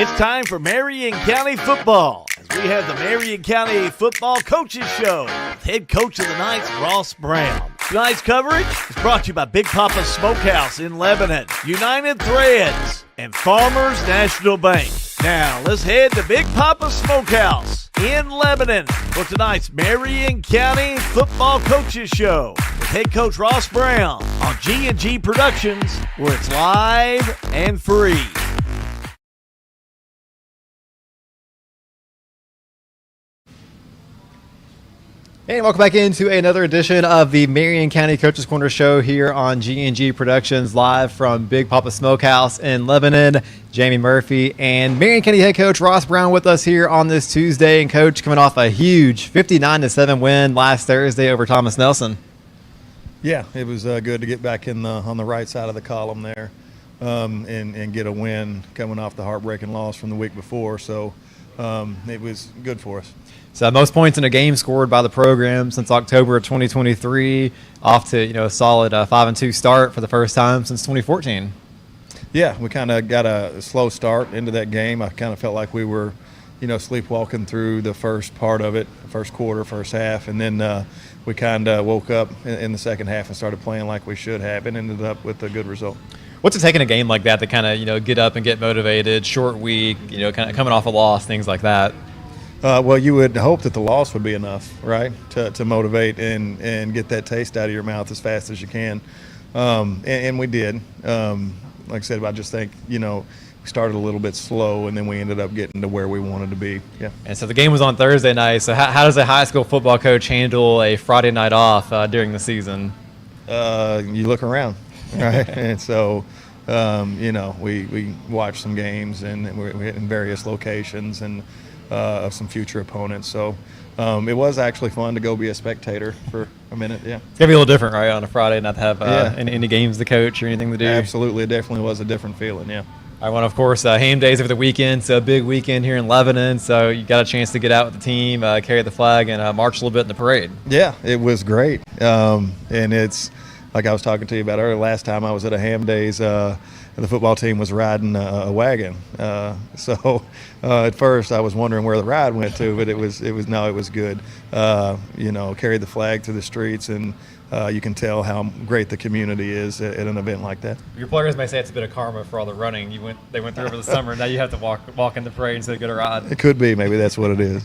It's time for Marion County football as we have the Marion County Football Coaches Show with head coach of the Knights, Ross Brown. Tonight's coverage is brought to you by Big Papa Smokehouse in Lebanon, United Threads, and Farmers National Bank. Now, let's head to Big Papa Smokehouse in Lebanon for tonight's Marion County Football Coaches Show with head coach Ross Brown on G&G Productions, where it's live and free. Hey, welcome back into another edition of the Marion County Coaches Corner Show here on G&G Productions, live from Big Papa Smokehouse in Lebanon. Jamie Murphy and Marion County head coach Ross Brown with us here on this Tuesday. And coach, coming off a huge 59-7 win last Thursday over Thomas Nelson. Yeah, it was good to get back in on the right side of the column there and get a win coming off the heartbreaking loss from the week before. So it was good for us. So most points in a game scored by the program since October of 2023, off to a solid 5-2 start for the first time since 2014. Yeah, we kind of got a slow start into that game. I kind of felt like we were, sleepwalking through the first part of it, first quarter, first half, and then we kind of woke up in the second half and started playing like we should have, and ended up with a good result. What's it taking a game like that to kind of get up and get motivated? Short week, kind of coming off a loss, things like that. Well, you would hope that the loss would be enough, right, to motivate and get that taste out of your mouth as fast as you can. And we did. Like I said, I just think, we started a little bit slow, and then we ended up getting to where we wanted to be. Yeah. And so the game was on Thursday night. So how does a high school football coach handle a Friday night off during the season? You look around, right? And so, we watched some games, and we're in various locations and of some future opponents. So it was actually fun to go be a spectator for a minute. Yeah, it's gonna be a little different, right, on a Friday, not to have any games to coach or anything to do. Absolutely, it definitely was a different feeling. Yeah. I want, of course, Ham Days over the weekend, so a big weekend here in Lebanon. So you got a chance to get out with the team, carry the flag, and march a little bit in the parade. Yeah, it was great, and it's like I was talking to you about earlier. Last time I was at a Ham Days, the football team was riding a wagon. So at first I was wondering where the ride went to, but it was good. Carried the flag through the streets, and you can tell how great the community is at an event like that. Your players may say it's a bit of karma for all the running they went through over the summer. Now you have to walk in the parade instead of get a ride. It could be. Maybe that's what it is.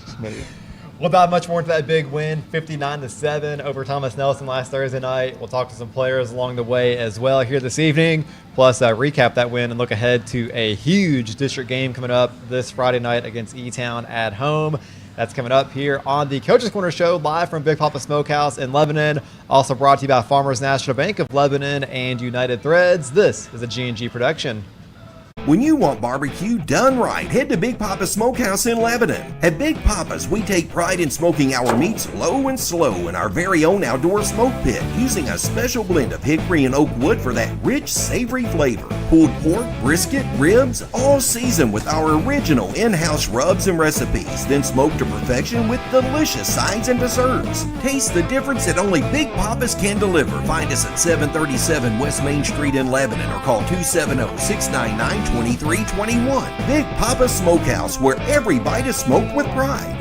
We'll dive much more into that big win, 59-7 over Thomas Nelson last Thursday night. We'll talk to some players along the way as well here this evening, plus recap that win and look ahead to a huge district game coming up this Friday night against E-Town at home. That's coming up here on the Coaches Corner Show, live from Big Papa Smokehouse in Lebanon. Also brought to you by Farmers National Bank of Lebanon and United Threads. This is a G&G production. When you want barbecue done right, head to Big Papa Smokehouse in Lebanon. At Big Papa's, we take pride in smoking our meats low and slow in our very own outdoor smoke pit, using a special blend of hickory and oak wood for that rich, savory flavor. Pulled pork, brisket, ribs, all seasoned with our original in-house rubs and recipes, then smoked to perfection with delicious sides and desserts. Taste the difference that only Big Papa's can deliver. Find us at 737 West Main Street in Lebanon or call 270-699-2321. Big Papa Smokehouse, where every bite is smoked with pride.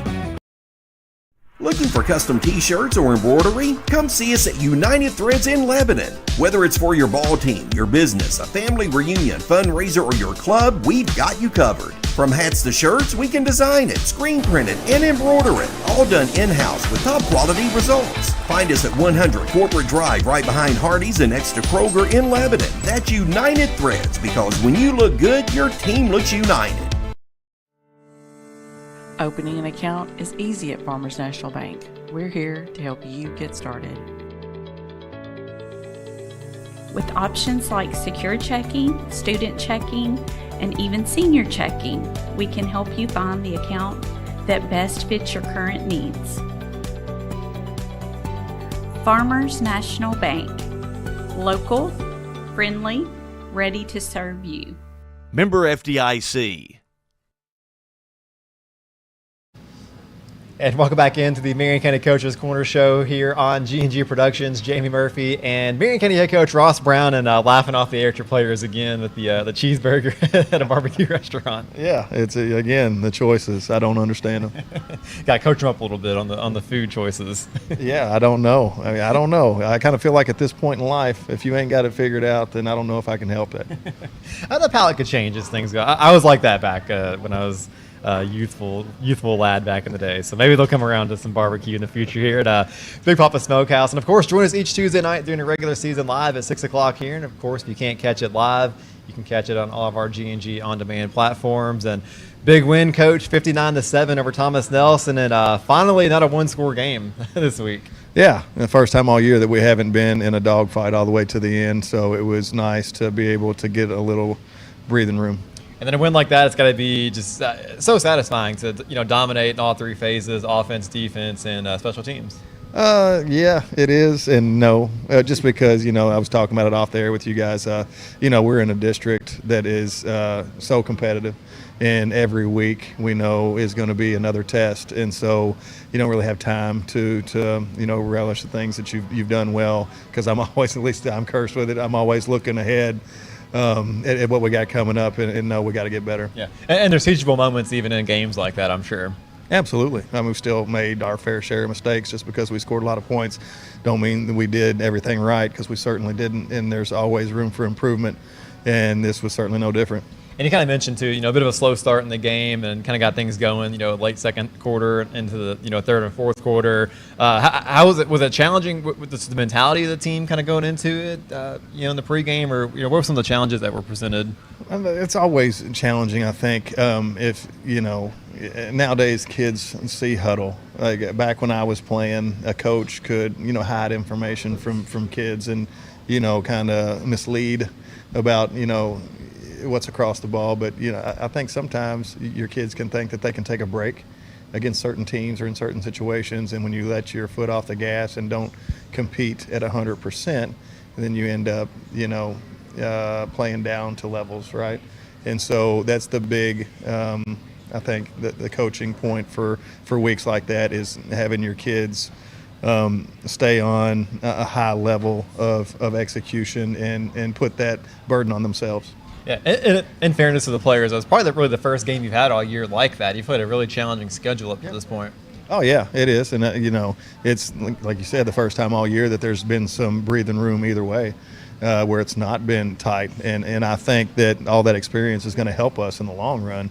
Looking for custom t-shirts or embroidery? Come see us at United Threads in Lebanon. Whether it's for your ball team, your business, a family reunion, fundraiser, or your club, we've got you covered. From hats to shirts, we can design it, screen print it, and embroider it. All done in-house with top quality results. Find us at 100 Corporate Drive right behind Hardee's and next to Kroger in Lebanon. That's United Threads, because when you look good, your team looks united. Opening an account is easy at Farmers National Bank. We're here to help you get started. With options like secure checking, student checking, and even senior checking, we can help you find the account that best fits your current needs. Farmers National Bank. Local, friendly, ready to serve you. Member FDIC. And welcome back into the Marion County Coaches Corner Show here on G&G Productions. Jamie Murphy and Marion County head coach Ross Brown, and laughing off the amateur players again with the cheeseburger at a barbecue restaurant. Yeah, it's again the choices. I don't understand them. Got to coach them up a little bit on the food choices. Yeah, I don't know. I don't know. I kind of feel like at this point in life, if you ain't got it figured out, then I don't know if I can help that. The palate could change as things go. I was like that back when I was youthful lad back in the day. So maybe they'll come around to some barbecue in the future here at Big Papa Smokehouse. And of course, join us each Tuesday night during the regular season live at 6 o'clock here. And of course, if you can't catch it live, you can catch it on all of our G&G on-demand platforms. And big win, Coach, 59-7 over Thomas Nelson. And finally, not a one-score game this week. Yeah, the first time all year that we haven't been in a dogfight all the way to the end. So it was nice to be able to get a little breathing room. And then a win like that, it's got to be just so satisfying to dominate in all three phases: offense, defense, and special teams. Yeah, it is, and no, just because I was talking about it off there with you guys. We're in a district that is so competitive, and every week we know is going to be another test, and so you don't really have time to relish the things that you've done well. Because I'm always, at least I'm cursed with it. I'm always looking ahead. At what we got coming up, and know we got to get better. Yeah, and there's teachable moments even in games like that, I'm sure. Absolutely. We've still made our fair share of mistakes. Just because we scored a lot of points don't mean that we did everything right, because we certainly didn't, and there's always room for improvement, and this was certainly no different. And you kind of mentioned, too, a bit of a slow start in the game and kind of got things going, late second quarter into the, third and fourth quarter. How was it? Was it challenging with the mentality of the team kind of going into it, in the pregame? Or, what were some of the challenges that were presented? It's always challenging, I think, if, nowadays kids see huddle. Like back when I was playing, a coach could, hide information from kids and, kind of mislead about, what's across the ball. But I think sometimes your kids can think that they can take a break against certain teams or in certain situations, and when you let your foot off the gas and don't compete at 100%, then you end up playing down to levels, right? And so that's the big I think the coaching point for weeks like that is having your kids stay on a high level of execution and put that burden on themselves. Yeah, in fairness to the players, it was probably really the first game you've had all year like that. You've played a really challenging schedule up to this point. Oh, yeah, it is. And, it's, like you said, the first time all year that there's been some breathing room either way, where it's not been tight. And I think that all that experience is going to help us in the long run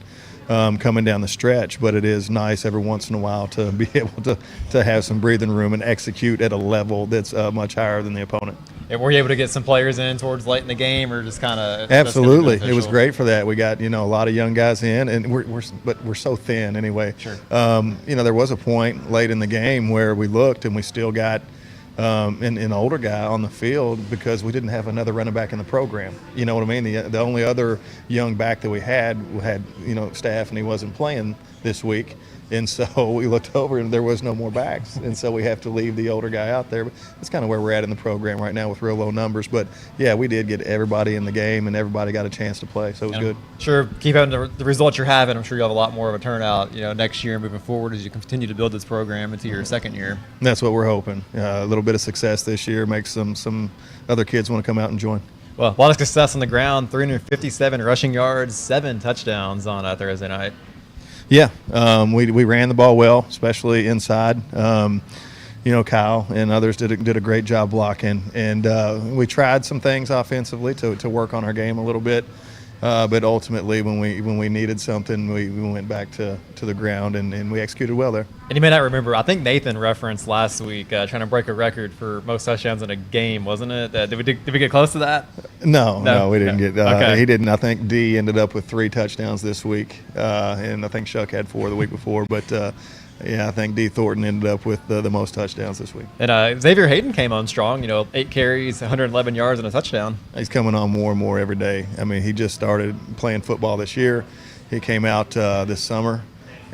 coming down the stretch. But it is nice every once in a while to be able to have some breathing room and execute at a level that's much higher than the opponent. And were you able to get some players in towards late in the game, or just kind of? Absolutely, it was great for that. We got a lot of young guys in, and we're so thin anyway. Sure. There was a point late in the game where we looked and we still got an older guy on the field because we didn't have another running back in the program. You know what I mean? The only other young back that we had staff, and he wasn't playing this week. And so we looked over and there was no more backs. And so we have to leave the older guy out there. But that's kind of where we're at in the program right now with real low numbers. But, yeah, we did get everybody in the game and everybody got a chance to play. So it was good. Sure, keep having the results you're having. I'm sure you'll have a lot more of a turnout, next year and moving forward as you continue to build this program into your second year. And that's what we're hoping. A little bit of success this year makes some other kids want to come out and join. Well, a lot of success on the ground, 357 rushing yards, 7 touchdowns on Thursday night. Yeah, we ran the ball well, especially inside. Kyle and others did a great job blocking, and we tried some things offensively to work on our game a little bit. But ultimately, when we needed something, we went back to the ground and we executed well there. And you may not remember, I think Nathan referenced last week trying to break a record for most touchdowns in a game, wasn't it? Did we get close to that? No, we didn't get. Okay. He didn't. I think D ended up with 3 touchdowns this week, and I think Shuck had 4 the week before. But yeah, I think D Thornton ended up with the most touchdowns this week. And Xavier Hayden came on strong. 8 carries, 111 yards, and a touchdown. He's coming on more and more every day. I mean, he just started playing football this year. He came out this summer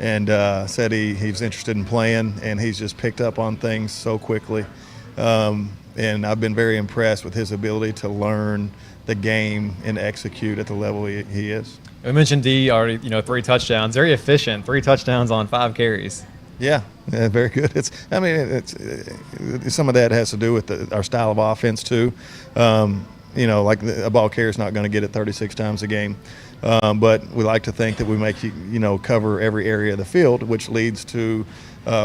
and said he's interested in playing, and he's just picked up on things so quickly. And I've been very impressed with his ability to learn the game and execute at the level he is. We mentioned D already, 3 touchdowns. Very efficient, 3 touchdowns on 5 carries. Yeah, very good. It's some of that has to do with our style of offense too. Like a ball carrier is not going to get it 36 times a game, but we like to think that we make you cover every area of the field, which leads to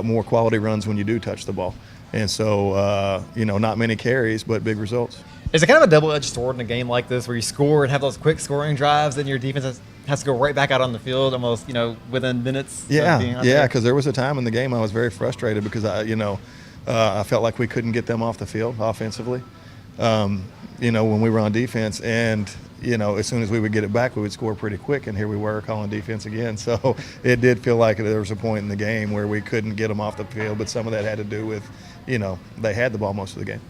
more quality runs when you do touch the ball. And so, not many carries, but big results. Is it kind of a double-edged sword in a game like this where you score and have those quick scoring drives and your defense has to go right back out on the field almost, within minutes? Yeah, because there was a time in the game I was very frustrated because I felt like we couldn't get them off the field offensively, when we were on defense. And, as soon as we would get it back, we would score pretty quick. And here we were calling defense again. So it did feel like there was a point in the game where we couldn't get them off the field. But some of that had to do with, they had the ball most of the game.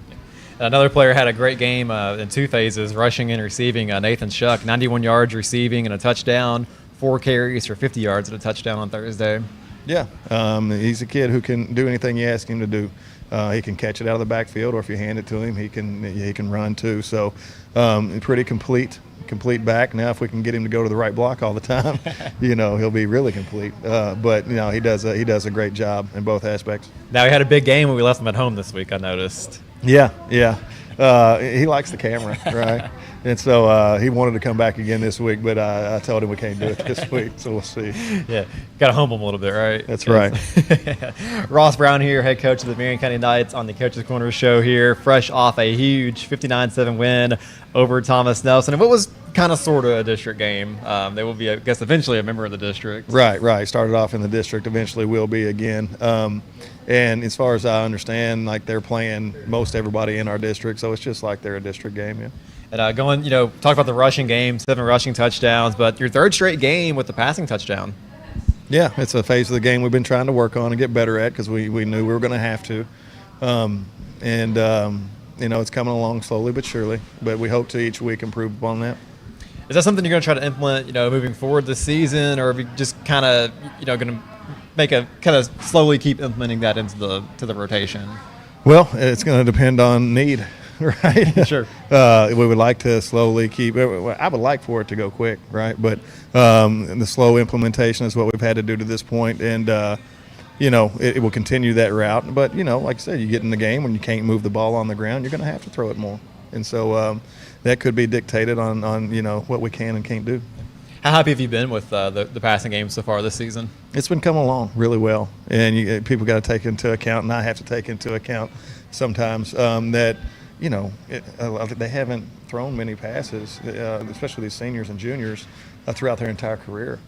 Another player had a great game in two phases, rushing and receiving. Nathan Shuck, 91 yards receiving and a touchdown, 4 carries for 50 yards and a touchdown on Thursday. Yeah, he's a kid who can do anything you ask him to do. He can catch it out of the backfield, or if you hand it to him, he can run too. So pretty complete back. Now, if we can get him to go to the right block all the time, he'll be really complete. But he does a great job in both aspects. Now, he had a big game when we left him at home this week, I noticed. Yeah. He likes the camera, right? And so he wanted to come back again this week, but I told him we can't do it this week, so we'll see. Yeah, got to humble him a little bit, right? That's right. Ross Brown here, head coach of the Marion County Knights on the Coach's Corner show here, fresh off a huge 59-7 win over Thomas Nelson. And what was kind of sort of a district game. They will be, I guess, eventually a member of the district. Right. Started off in the district, eventually will be again. And as far as I understand, like they're playing most everybody in our district, so it's just like they're a district game, yeah. And talk about the rushing game, 7 rushing touchdowns, but your third straight game with the passing touchdown. Yeah, it's a phase of the game we've been trying to work on and get better at because we knew we were going to have to. It's coming along slowly but surely, but we hope to each week improve upon that. Is that something you're going to try to implement, moving forward this season, or are you just kind of, going to make a kind of slowly keep implementing that into the rotation? Well, it's going to depend on need, right? Sure. We would like to slowly keep. I would like for it to go quick, right? But the slow implementation is what we've had to do to this point, and it will continue that route. But like I said, you get in the game when you can't move the ball on the ground, you're going to have to throw it more, and so that could be dictated on what we can and can't do. How happy have you been with the passing game so far this season? It's been coming along really well, and people got to take into account, and I have to take into account sometimes that they haven't thrown many passes, especially these seniors and juniors, throughout their entire career,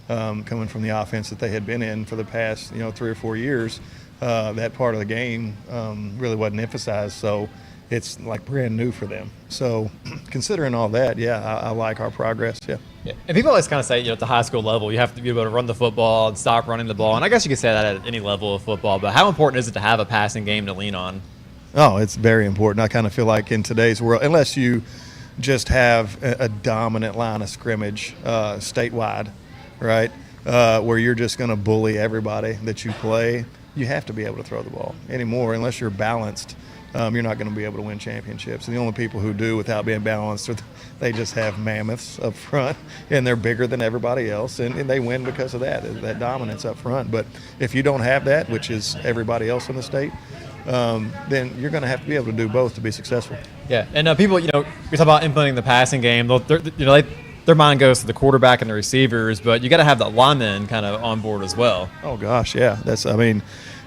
coming from the offense that they had been in for the past 3 or 4 years. That part of the game really wasn't emphasized, so it's like brand new for them. So considering all that, I like our progress. Yeah. And people always kind of say, at the high school level, you have to be able to run the football and stop running the ball. And I guess you could say that at any level of football. But how important is it to have a passing game to lean on? Oh, it's very important. I kind of feel like in today's world, unless you just have a dominant line of scrimmage statewide, right, where you're just going to bully everybody that you play, you have to be able to throw the ball anymore. Unless you're balanced, you're not going to be able to win championships. And the only people who do without being balanced, they just have mammoths up front, and they're bigger than everybody else, and they win because of that dominance up front. But if you don't have that, which is everybody else in the state, then you're going to have to be able to do both to be successful. Yeah, and people, we talk about implementing the passing game. Their mind goes to the quarterback and the receivers, but you got to have the linemen kind of on board as well. Oh gosh, yeah.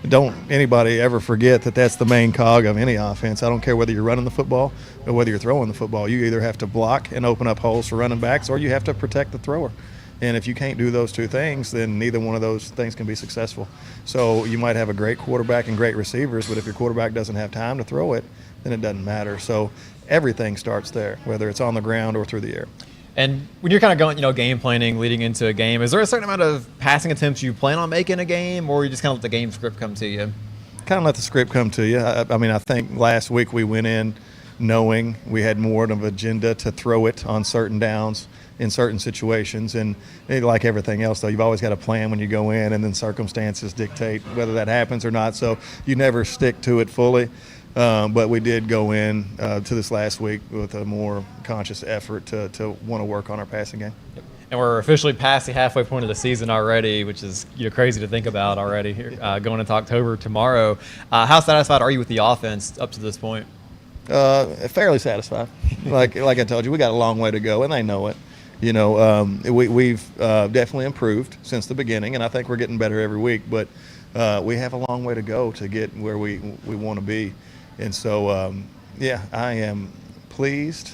Don't anybody ever forget that that's the main cog of any offense. I don't care whether you're running the football or whether you're throwing the football. You either have to block and open up holes for running backs, or you have to protect the thrower. And if you can't do those two things, then neither one of those things can be successful. So you might have a great quarterback and great receivers, but if your quarterback doesn't have time to throw it, then it doesn't matter. So everything starts there, whether it's on the ground or through the air. And when you're kind of going, game planning, leading into a game, is there a certain amount of passing attempts you plan on making a game, or you just kind of let the game script come to you? Kind of let the script come to you. I think last week we went in knowing we had more of an agenda to throw it on certain downs in certain situations. And like everything else, though, you've always got a plan when you go in, and then circumstances dictate whether that happens or not. So you never stick to it fully. But we did go in to this last week with a more conscious effort to want to work on our passing game. and we're officially past the halfway point of the season already, which is crazy to think about already here, going into October tomorrow. How satisfied are you with the offense up to this point? Fairly satisfied. Like I told you, we got a long way to go, and they know it. We've definitely improved since the beginning, and I think we're getting better every week. But we have a long way to go to get where we want to be. And so, I am pleased,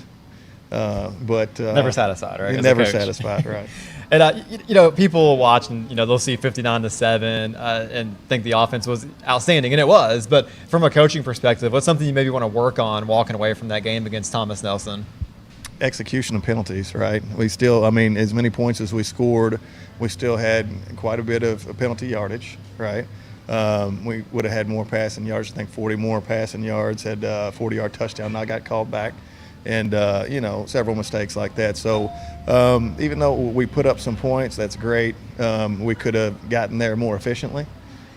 but never satisfied, right? Never satisfied, right? And people will watch and they'll see 59-7 and think the offense was outstanding, and it was. But from a coaching perspective, what's something you maybe want to work on walking away from that game against Thomas Nelson? Execution of penalties, right? We still, as many points as we scored, we still had quite a bit of penalty yardage, right? We would have had more passing yards. I think 40 more passing yards, had a 40-yard touchdown that got called back, and several mistakes like that. So even though we put up some points, that's great. We could have gotten there more efficiently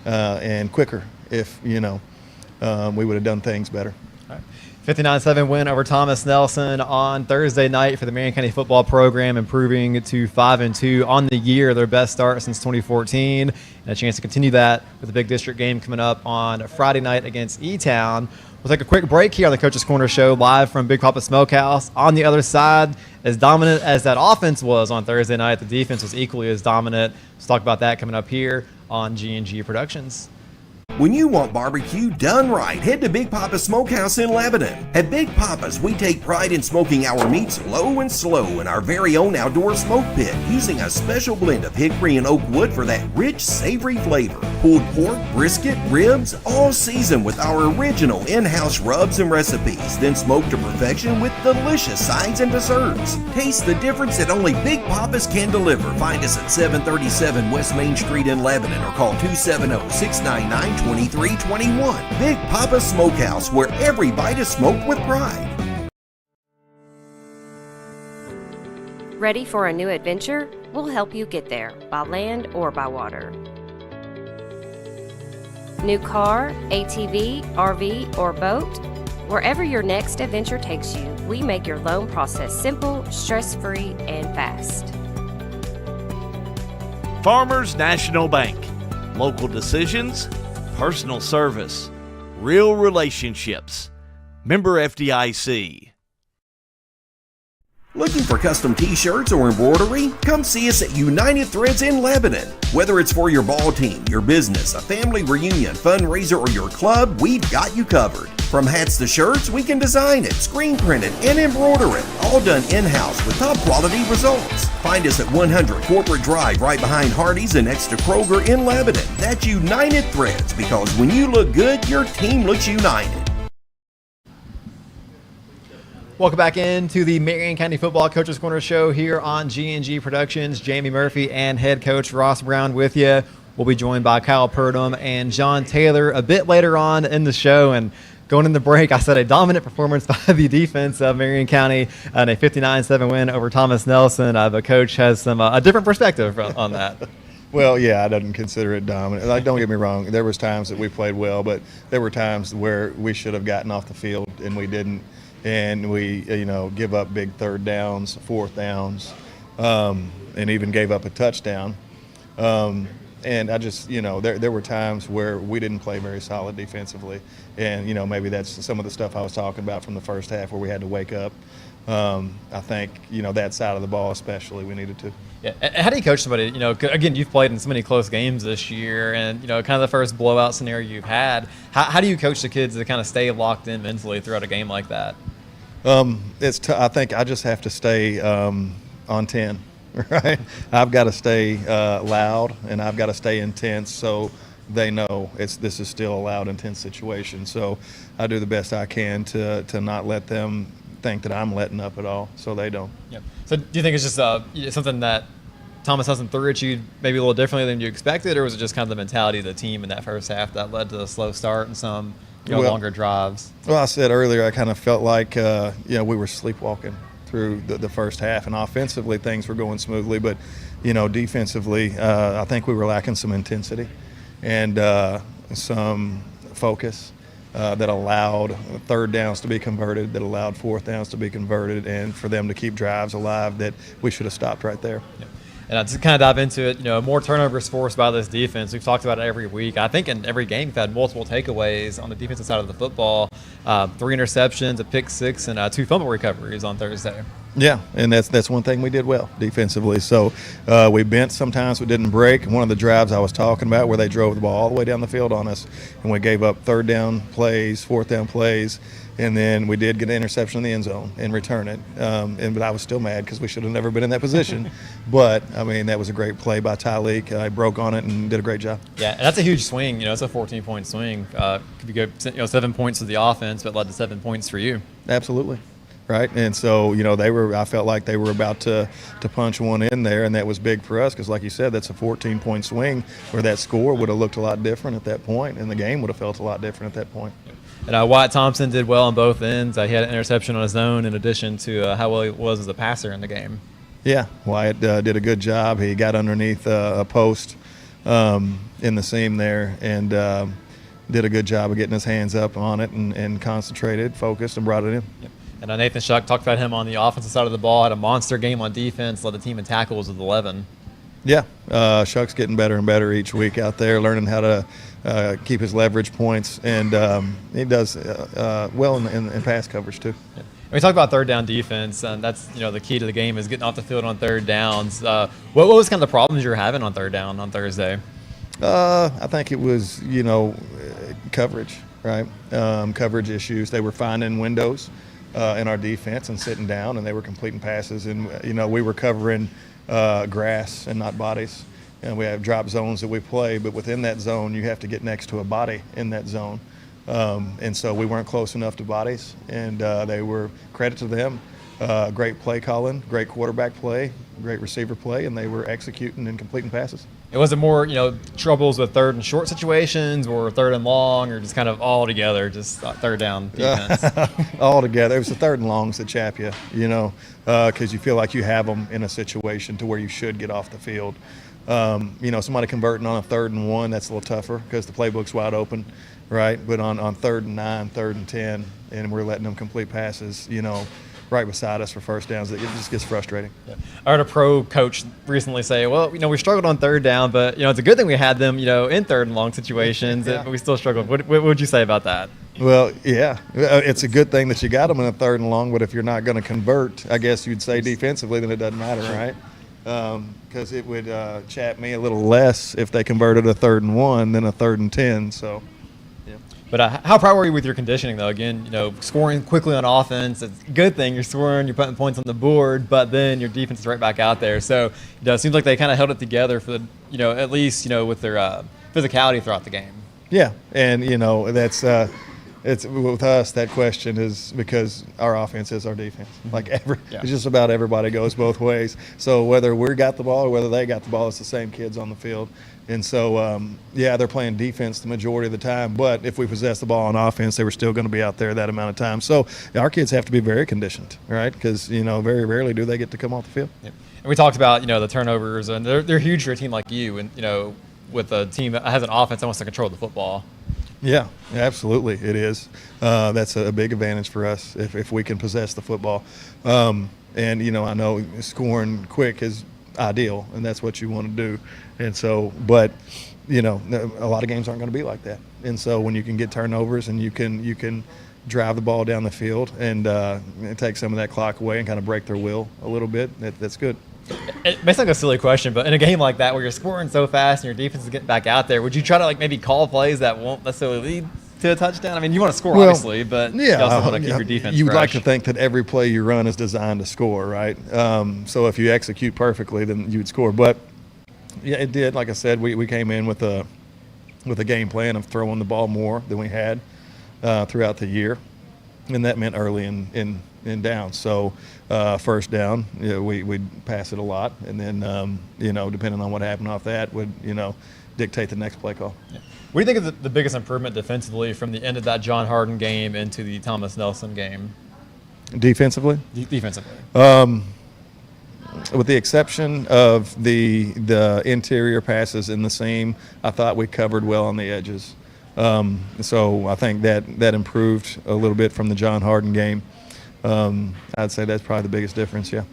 and quicker if we would have done things better. 59-7 win over Thomas Nelson on Thursday night for the Marion County football program, improving to 5-2 on the year, their best start since 2014, and a chance to continue that with a big district game coming up on Friday night against E-Town. We'll take a quick break here on the Coach's Corner Show, live from Big Papa Smokehouse. On the other side, as dominant as that offense was on Thursday night, the defense was equally as dominant. Let's talk about that coming up here on G&G Productions. When you want barbecue done right, head to Big Papa's Smokehouse in Lebanon. At Big Papa's, we take pride in smoking our meats low and slow in our very own outdoor smoke pit, using a special blend of hickory and oak wood for that rich, savory flavor. Pulled pork, brisket, ribs, all seasoned with our original in-house rubs and recipes, then smoked to perfection with delicious sides and desserts. Taste the difference that only Big Papa's can deliver. Find us at 737 West Main Street in Lebanon or call 270-699-2321. Big Papa Smokehouse, where every bite is smoked with pride. Ready for a new adventure? We'll help you get there, by land or by water. New car, ATV, RV, or boat? Wherever your next adventure takes you, we make your loan process simple, stress-free, and fast. Farmers National Bank. Local decisions, personal service, real relationships. Member FDIC. Looking for custom t-shirts or embroidery? Come see us at United Threads in Lebanon. Whether it's for your ball team, your business, a family reunion, fundraiser, or your club, we've got you covered. From hats to shirts, we can design it, screen print it, and embroider it. All done in-house with top quality results. Find us at 100 Corporate Drive right behind Hardee's and next to Kroger in Lebanon. That's United Threads, because when you look good, your team looks united. Welcome back into the Marion County Football Coaches Corner Show here on G&G Productions. Jamie Murphy and head coach Ross Brown with you. We'll be joined by Kyle Purdom and John Taylor a bit later on in the show. And going in the break, I said a dominant performance by the defense of Marion County and a 59-7 win over Thomas Nelson. But Coach has some a different perspective on that. Well, yeah, I don't consider it dominant. Like, don't get me wrong. There was times that we played well, but there were times where we should have gotten off the field and we didn't. And we, give up big third downs, fourth downs, and even gave up a touchdown. And I just, there were times where we didn't play very solid defensively. And, maybe that's some of the stuff I was talking about from the first half where we had to wake up. I think, that side of the ball especially we needed to. Yeah. How do you coach somebody? Again, you've played in so many close games this year and, kind of the first blowout scenario you've had. How do you coach the kids to kind of stay locked in mentally throughout a game like that? I think I just have to stay on 10, right? I've got to stay loud and I've got to stay intense so they know this is still a loud, intense situation. So I do the best I can to not let them think that I'm letting up at all, so they don't. Yep. So do you think it's just something that Thomas Nelson threw at you maybe a little differently than you expected, or was it just kind of the mentality of the team in that first half that led to the slow start and some longer drives? Well, I said earlier I kind of felt like we were sleepwalking through the first half, and offensively things were going smoothly, but defensively I think we were lacking some intensity and some focus. that allowed third downs to be converted, that allowed fourth downs to be converted, and for them to keep drives alive that we should have stopped right there. Yeah. And to kind of dive into it, more turnovers forced by this defense. We've talked about it every week. I think in every game we've had multiple takeaways on the defensive side of the football. 3 interceptions, a pick 6, and 2 fumble recoveries on Thursday. Yeah, and that's one thing we did well defensively. So we bent sometimes, we didn't break. One of the drives I was talking about where they drove the ball all the way down the field on us, and we gave up third down plays, fourth down plays, and then we did get an interception in the end zone and return it. But I was still mad because we should have never been in that position. But, I mean, that was a great play by Tyleek. I broke on it and did a great job. Yeah, and that's a huge swing. It's a 14-point swing. Could be 7 points to the offense, but led to 7 points for you. Absolutely. Right, and so I felt like they were about to punch one in there, and that was big for us because, like you said, that's a 14-point swing where that score would have looked a lot different at that point, and the game would have felt a lot different at that point. And Wyatt Thompson did well on both ends. He had an interception on his own, in addition to how well he was as a passer in the game. Yeah, Wyatt did a good job. He got underneath a post in the seam there, and did a good job of getting his hands up on it and concentrated, focused, and brought it in. Yep. And Nathan Shuck, talked about him on the offensive side of the ball, had a monster game on defense, led the team in tackles with 11. Yeah, Shuck's getting better and better each week out there, learning how to keep his leverage points, and he does well in pass coverage too. Yeah. We talked about third down defense, and that's the key to the game is getting off the field on third downs. What was kind of the problems you were having on third down on Thursday? I think it was coverage, right? Coverage issues. They were finding windows in our defense and sitting down, and they were completing passes, and we were covering grass and not bodies. And we have drop zones that we play, but within that zone you have to get next to a body in that zone, and so we weren't close enough to bodies, and they were, credit to them, great play calling, great quarterback play, great receiver play, and they were executing and completing passes. It wasn't more, troubles with third and short situations or third and long, or just kind of all together, just third down defense? All together. It was the third and longs that chap you, because you feel like you have them in a situation to where you should get off the field. Somebody converting on a 3rd and 1, that's a little tougher because the playbook's wide open, right? But on 3rd and 9, 3rd and 10, and we're letting them complete passes, right beside us for first downs, it just gets frustrating. Yeah. I heard a pro coach recently say, well, we struggled on third down, but, it's a good thing we had them, in third and long situations, but we still struggled. What would you say about that? Well, yeah, it's a good thing that you got them in a 3rd and long, but if you're not going to convert, I guess you'd say defensively, then it doesn't matter, right? Because it would chap me a little less if they converted a 3rd and 1 than a 3rd and 10, so. But how proud were you with your conditioning, though? Again, scoring quickly on offense, it's a good thing. You're scoring, you're putting points on the board, but then your defense is right back out there. So, it seems like they kind of held it together for the, at least, with their physicality throughout the game. Yeah, and, that's it's with us, that question is because our offense is our defense. Like it's just about everybody goes both ways. So whether we got the ball or whether they got the ball, it's the same kids on the field. And so, they're playing defense the majority of the time. But if we possess the ball on offense, they were still going to be out there that amount of time. So our kids have to be very conditioned, right? Because, very rarely do they get to come off the field. Yep. And we talked about, the turnovers, and they're huge for a team like you. And, with a team that has an offense that wants to control the football. Yeah, absolutely, it is. That's a big advantage for us if we can possess the football. And, I know scoring quick is ideal, and that's what you want to do. And so, but, a lot of games aren't going to be like that. And so when you can get turnovers and you can drive the ball down the field and take some of that clock away and kind of break their will a little bit, that's good. It may sound like a silly question, but in a game like that where you're scoring so fast and your defense is getting back out there, would you try to maybe call plays that won't necessarily lead to a touchdown? I mean, you want to score obviously, but you also want to keep your defense You would fresh. like to think that every play you run is designed to score, right? So if you execute perfectly, then you would score. But yeah, it did. Like I said, we came in with a game plan of throwing the ball more than we had throughout the year, and that meant early in down. So first down, we'd pass it a lot, and then depending on what happened off that would dictate the next play call. Yeah. What do you think is the biggest improvement defensively from the end of that John Harden game into the Thomas Nelson game? Defensively? Defensively. With the exception of the interior passes in the seam, I thought we covered well on the edges. So I think that improved a little bit from the John Harden game. I'd say that's probably the biggest difference, yeah.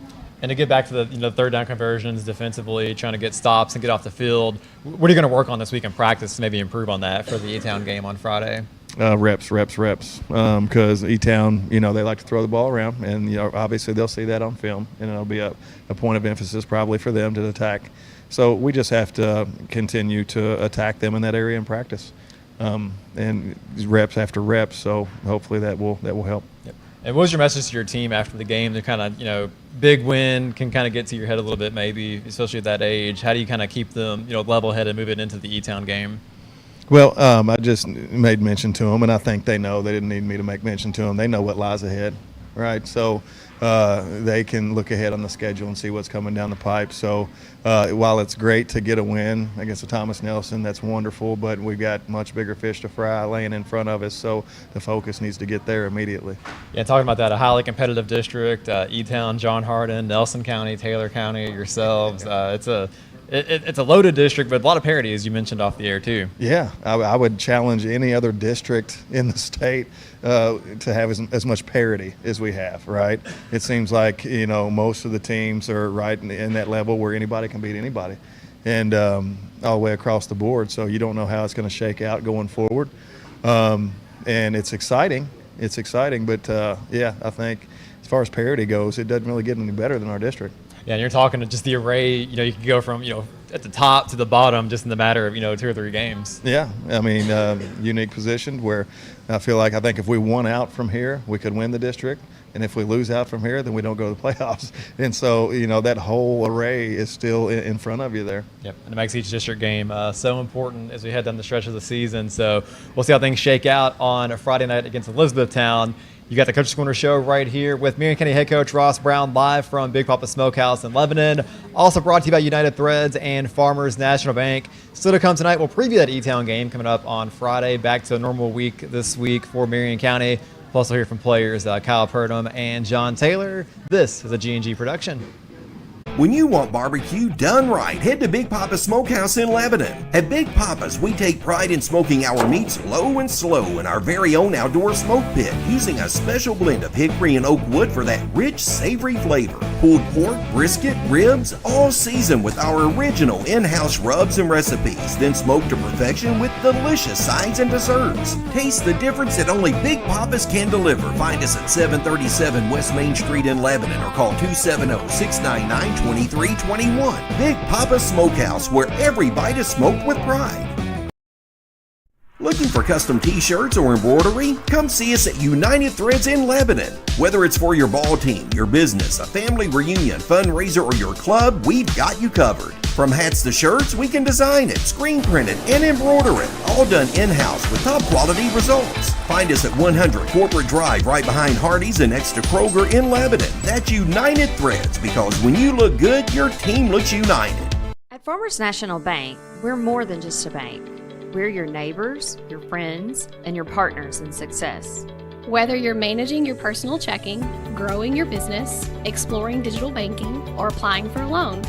And to get back to the third down conversions defensively, trying to get stops and get off the field, what are you going to work on this week in practice to maybe improve on that for the E-Town game on Friday? Reps. Because E-Town, they like to throw the ball around, and obviously they'll see that on film, and it'll be a point of emphasis probably for them to attack. So we just have to continue to attack them in that area in practice, and reps after reps. So hopefully that will help. Yep. And what was your message to your team after the game? The kind of, big win can kind of get to your head a little bit maybe, especially at that age. How do you kind of keep them, level-headed moving into the E-Town game? Well, I just made mention to them, and I think they know. They didn't need me to make mention to them. They know what lies ahead, right? So they can look ahead on the schedule and see what's coming down the pipe. So while it's great to get a win against the Thomas Nelson, that's wonderful, but we've got much bigger fish to fry laying in front of us, so the focus needs to get there immediately. Yeah, talking about that, a highly competitive district, E-Town, John Harden, Nelson County, Taylor County, yourselves. It's a loaded district, but a lot of parity, as you mentioned off the air, too. Yeah, I would challenge any other district in the state to have as much parity as we have, right? It seems like, most of the teams are right in that level where anybody can beat anybody, and all the way across the board. So you don't know how it's going to shake out going forward. And it's exciting. But, I think as far as parity goes, it doesn't really get any better than our district. Yeah, and you're talking to just the array, you can go from, at the top to the bottom just in the matter of, 2 or 3 games. Yeah, I mean, unique position where I think if we won out from here, we could win the district. And if we lose out from here, then we don't go to the playoffs. And so, that whole array is still in front of you there. Yep, and it makes each district game so important as we head down the stretch of the season. So we'll see how things shake out on a Friday night against Elizabethtown. You got the Coach's Corner show right here with Marion County head coach Ross Brown live from Big Papa Smokehouse in Lebanon. Also brought to you by United Threads and Farmers National Bank. Still to come tonight, we'll preview that E-Town game coming up on Friday. Back to a normal week this week for Marion County. Plus, we'll hear from players Kyle Purdom and John Taylor. This is a G&G production. When you want barbecue done right, head to Big Papa Smokehouse in Lebanon. At Big Papa's, we take pride in smoking our meats low and slow in our very own outdoor smoke pit, using a special blend of hickory and oak wood for that rich, savory flavor. Pulled pork, brisket, ribs, all seasoned with our original in-house rubs and recipes, then smoked to perfection with delicious sides and desserts. Taste the difference that only Big Papa's can deliver. Find us at 737 West Main Street in Lebanon or call 270-699-2321. Big Papa Smokehouse, where every bite is smoked with pride. Looking for custom t-shirts or embroidery? Come see us at United Threads in Lebanon. Whether it's for your ball team, your business, a family reunion, fundraiser, or your club, we've got you covered. From hats to shirts, we can design it, screen print it, and embroider it. All done in-house with top quality results. Find us at 100 Corporate Drive right behind Hardee's and next to Kroger in Lebanon. That's United Threads, because when you look good, your team looks united. At Farmers National Bank, we're more than just a bank. We're your neighbors, your friends, and your partners in success. Whether you're managing your personal checking, growing your business, exploring digital banking, or applying for a loan,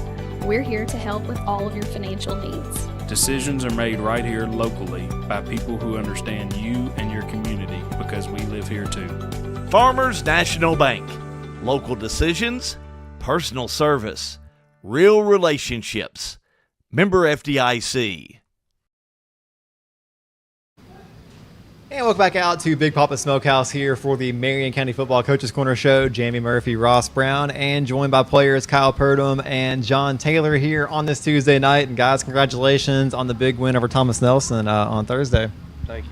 we're here to help with all of your financial needs. Decisions are made right here locally by people who understand you and your community, because we live here too. Farmers National Bank. Local decisions, personal service, real relationships. Member FDIC. And welcome back out to Big Papa Smokehouse here for the Marion County Football Coaches Corner Show. Jamie Murphy, Ross Brown, and joined by players Kyle Purdom and John Taylor here on this Tuesday night. And guys, congratulations on the big win over Thomas Nelson on Thursday. Thank you.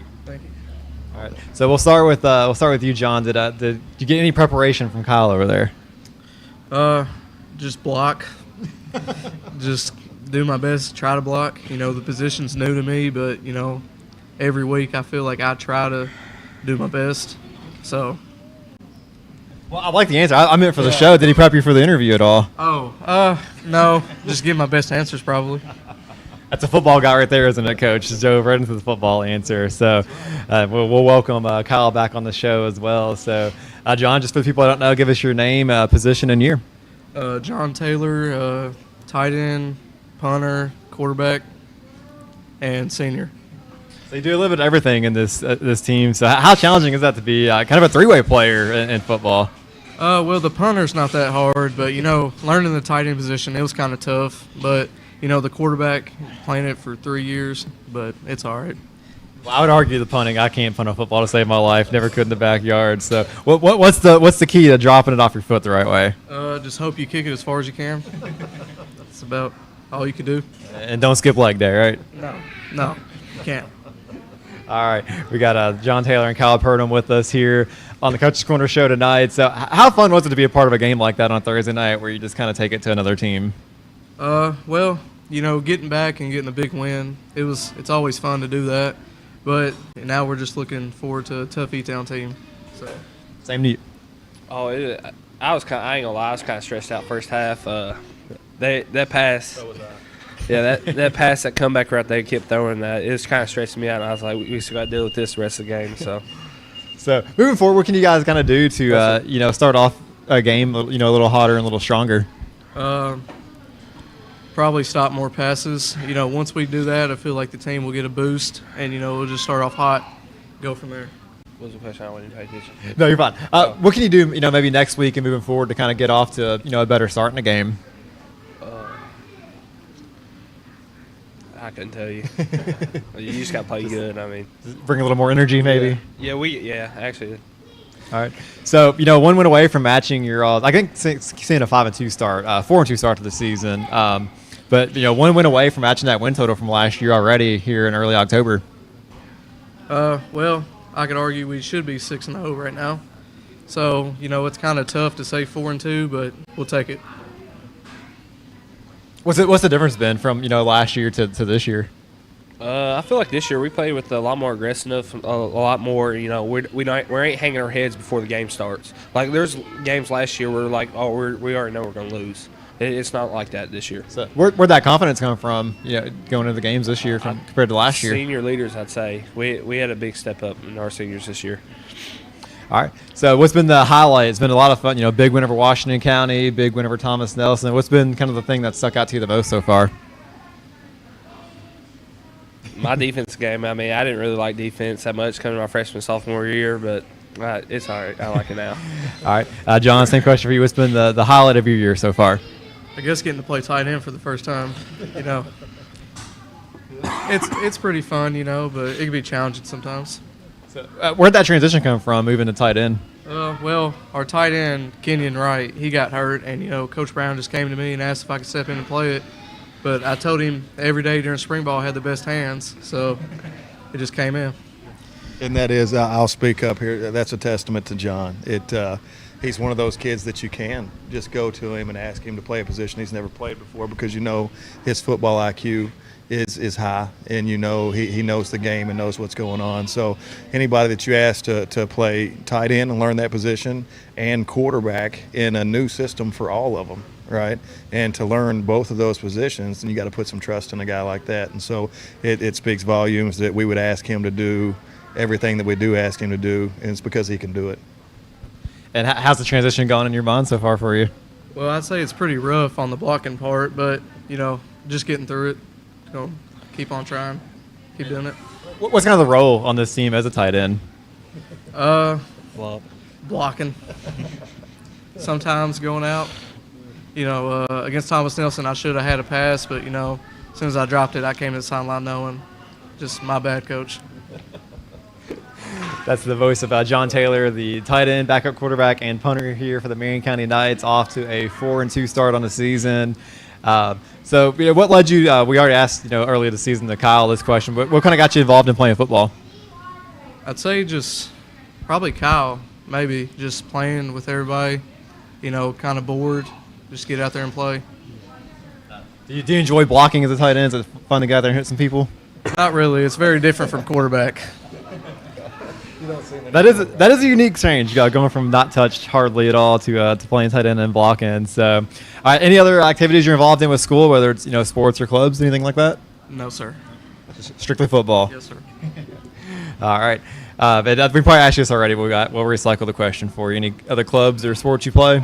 All right, so we'll start with you, John. Did you get any preparation from Kyle over there? Just block. Just do my best to try to block. The position's new to me, but every week I feel like I try to do my best. So. Well, I like the answer. I meant for the show. Did he prep you for the interview at all? No. Just give my best answers probably. That's a football guy right there, isn't it, Coach? Just dove right into the football answer. So we'll welcome Kyle back on the show as well. So, John, just for the people I don't know, give us your name, position, and year. John Taylor, tight end, punter, quarterback, and senior. So you do a little bit of everything in this team. So how challenging is that to be kind of a three-way player in football? Well, the punter's not that hard, but, learning the tight end position, it was kind of tough. But, the quarterback, playing it for 3 years, but it's all right. Well, I would argue the punting. I can't punt a football to save my life. Never could in the backyard. So what's the key to dropping it off your foot the right way? Just hope you kick it as far as you can. That's about all you can do. And don't skip leg day, right? No, you can't. All right, we got John Taylor and Kyle Purdom with us here on the Coach's Corner show tonight. So how fun was it to be a part of a game like that on Thursday night where you just kind of take it to another team? Well, getting back and getting a big win, it's always fun to do that. But now we're just looking forward to a tough E-Town team. So. Same to you. Oh, I ain't gonna lie, I was kind of stressed out first half. That pass. So was I. Yeah, that pass, that comeback right there, kept throwing that. It was kind of stressing me out. And I was like, we still got to deal with this the rest of the game. So moving forward, what can you guys kind of do to start off a game a little hotter and a little stronger? Probably stop more passes. Once we do that, I feel like the team will get a boost, and we'll just start off hot, go from there. What was the question? I wasn't paying attention. No, you're fine. What can you do, maybe next week and moving forward to kind of get off to a better start in a game? I couldn't tell you. You just got to play good. I mean, bring a little more energy, maybe. Yeah, actually. All right. So one win away from matching your, I think seeing a 5-2 start, 4-2 start to the season. But one win away from matching that win total from last year already here in early October. Well, I could argue we should be 6-0 right now. So it's kind of tough to say 4-2, but we'll take it. What's the difference been from last year to this year? I feel like this year we played with a lot more aggressive, a lot more. We ain't hanging our heads before the game starts. Like there's games last year where we're like, we already know we're gonna lose. It's not like that this year. So where'd that confidence come from? Going into the games this year compared to last year. Senior leaders, I'd say we had a big step up in our seniors this year. All right. So what's been the highlight? It's been a lot of fun. Big win over Washington County, big win over Thomas Nelson. What's been kind of the thing that stuck out to you the most so far? My defense game. I mean, I didn't really like defense that much coming to my freshman, sophomore year, but it's all right. I like it now. All right. John, same question for you. What's been the highlight of your year so far? I guess getting to play tight end for the first time. It's pretty fun, but it can be challenging sometimes. So, where'd that transition come from, moving to tight end? Well, our tight end, Kenyon Wright, he got hurt, and, Coach Brown just came to me and asked if I could step in and play it. But I told him every day during spring ball I had the best hands, so it just came in. And that is, I'll speak up here, that's a testament to John. He's one of those kids that you can just go to him and ask him to play a position he's never played before because his football IQ is high, and he knows the game and knows what's going on. So anybody that you ask to play tight end and learn that position and quarterback in a new system for all of them, right? And to learn both of those positions, then you got to put some trust in a guy like that. And so it speaks volumes that we would ask him to do everything that we do ask him to do, and it's because he can do it. And how's the transition gone in your mind so far for you? Well, I'd say it's pretty rough on the blocking part, but, just getting through it. Keep on trying. Keep doing it. What's kind of the role on this team as a tight end? Blocking. Sometimes going out. Against Thomas Nelson, I should have had a pass, but, as soon as I dropped it, I came to the sideline knowing just my bad, coach. That's the voice of John Taylor, the tight end, backup quarterback, and punter here for the Marion County Knights, off to a 4-2 start on the season. So, what led you? We already asked, earlier this season to Kyle this question, but what kind of got you involved in playing football? I'd say just probably Kyle, maybe just playing with everybody. Kind of bored, just get out there and play. Do you enjoy blocking as a tight end? Is it fun to get out there and hit some people? Not really. It's very different from quarterback. That is a unique change, going from not touched hardly at all to playing tight end and blocking. So, any other activities you're involved in with school, whether it's sports or clubs, anything like that? No, sir. Just strictly football. Yes, sir. All right. But we probably asked you this already. But we'll recycle the question for you. Any other clubs or sports you play?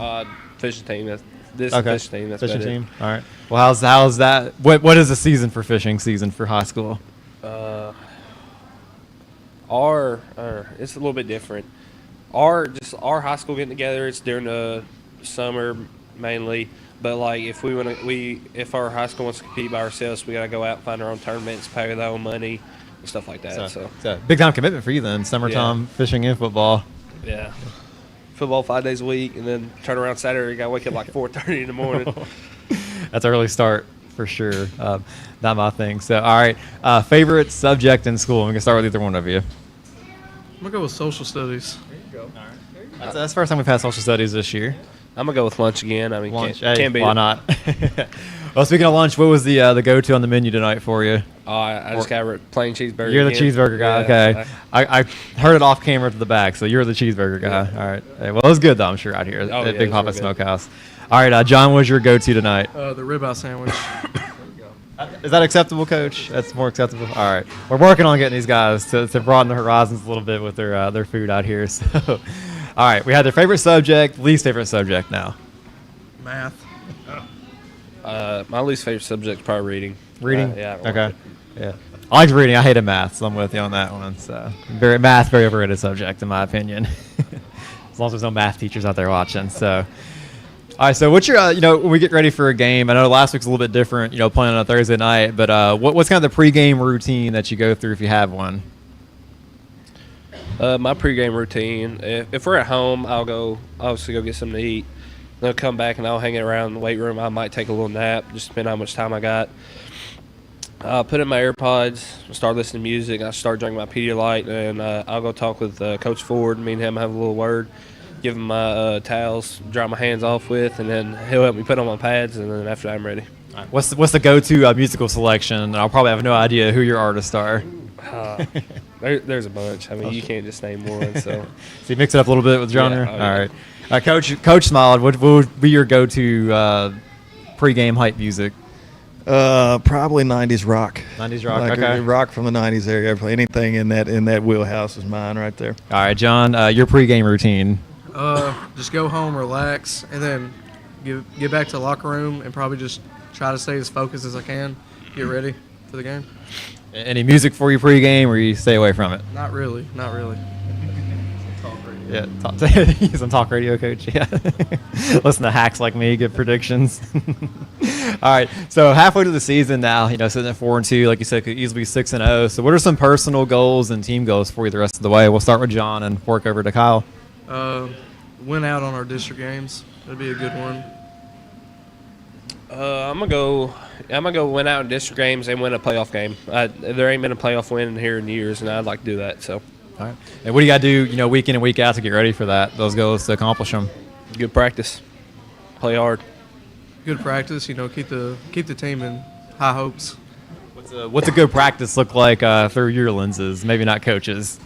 Fishing team. Fishing team. That's fishing team. All right. Well, how's that? What is the season for fishing season for high school? It's a little bit different. Our high school getting together, it's during the summer mainly. But like if our high school wants to compete by ourselves, we gotta go out and find our own tournaments, pay with our own money, and stuff like that. So it's a big time commitment for you then. Summertime fishing and football. Yeah, football 5 days a week, and then turn around Saturday. You gotta wake up like 4:30 in the morning. That's an early start for sure. Not my thing. So all right, favorite subject in school. We can start with either one of you. I'm gonna go with social studies. There you go. All right. That's the first time we've had social studies this year. I'm gonna go with lunch again. I mean, lunch. Can't beat why it. not? Well, speaking of lunch, what was the go-to on the menu tonight for you? Oh, I just got a plain cheeseburger. You're the again. cheeseburger guy. Yeah, Okay, I heard it off camera to the back, so you're the cheeseburger guy. Yeah. All right. Hey, well, it was good though. I'm sure out here at yeah, Big it Papa was really good. Smokehouse. All right, John, what's your go-to tonight? The ribeye sandwich. Is that acceptable, Coach? That's more acceptable. All right, we're working on getting these guys to broaden the horizons a little bit with their food out here. So, all right, we had their favorite subject, least favorite subject now. Math. My least favorite subject is probably reading. Reading? Yeah. I don't Okay. like it. Yeah. I liked reading. I hated math, so I'm with you on that one. So math, very overrated subject in my opinion. As long as there's no math teachers out there watching. So, all right. So what's your, when we get ready for a game, I know last week's a little bit different, playing on a Thursday night, but what's kind of the pregame routine that you go through if you have one? My pregame routine, if we're at home, I'll obviously go get something to eat. Then I'll come back and I'll hang it around in the weight room. I might take a little nap, just depending on how much time I got. I'll put in my AirPods, start listening to music. I start drinking my Pedialyte, and I'll go talk with Coach Ford. Me and him have a little word, give him my towels, dry my hands off with, and then he'll help me put on my pads, and then after that, I'm ready. Right. What's the go-to musical selection? I'll probably have no idea who your artists are. There's a bunch. I mean, you can't just name one. So you mix it up a little bit with genre? Yeah, All right. Coach smiled. What would be your go-to pregame hype music? Probably 90s rock. 90s rock, like okay. Rock from the 90s area. Anything in that wheelhouse is mine right there. All right, John, your pregame routine. Just go home, relax, and then get back to the locker room and probably just try to stay as focused as I can, get ready for the game. Any music for you pregame, or you stay away from it? Not really. Yeah, some talk radio, Coach. Yeah, listen to hacks like me, give predictions. All right, so halfway to the season now, sitting at 4-2, like you said, could easily be 6-0. So, what are some personal goals and team goals for you the rest of the way? We'll start with John and work over to Kyle. Win out on our district games. That'd be a good one. I'm gonna go win out in district games and win a playoff game. There ain't been a playoff win here in years, and I'd like to do that. So. All right. And what do you got to do, week in and week out to get ready for those goals to accomplish them? Good practice. Play hard. Good practice. Keep the team in high hopes. What's a good practice look like through your lenses? Maybe not coaches.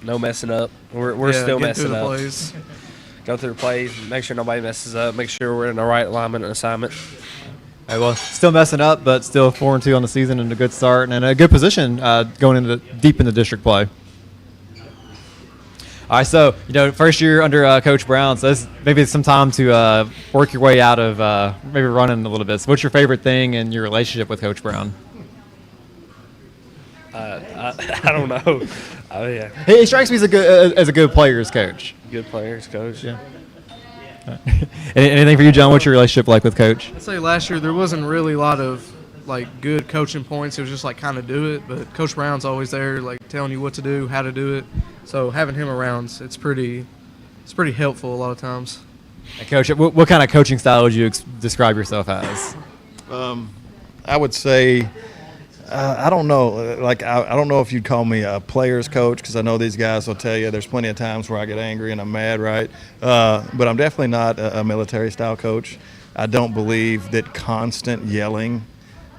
No messing up. We're still messing up. Plays. Go through the plays. Make sure nobody messes up. Make sure we're in the right alignment and assignment. All right, well, still messing up, but still 4-2 on the season and a good start and a good position going deep into district play. All right, so first year under Coach Brown, so maybe it's some time to work your way out of maybe running a little bit. So, what's your favorite thing in your relationship with Coach Brown? I don't know. Oh yeah. He strikes me as a good players coach. Good players coach. Yeah. Anything for you, John? What's your relationship like with Coach? I'd say last year there wasn't really a lot of good coaching points. It was just kind of do it. But Coach Brown's always there, telling you what to do, how to do it. So having him around, it's pretty helpful a lot of times. Hey, Coach, what kind of coaching style would you describe yourself as? I would say, I don't know. I don't know if you'd call me a player's coach, because I know these guys will tell you there's plenty of times where I get angry and I'm mad, right? But I'm definitely not a military-style coach. I don't believe that constant yelling,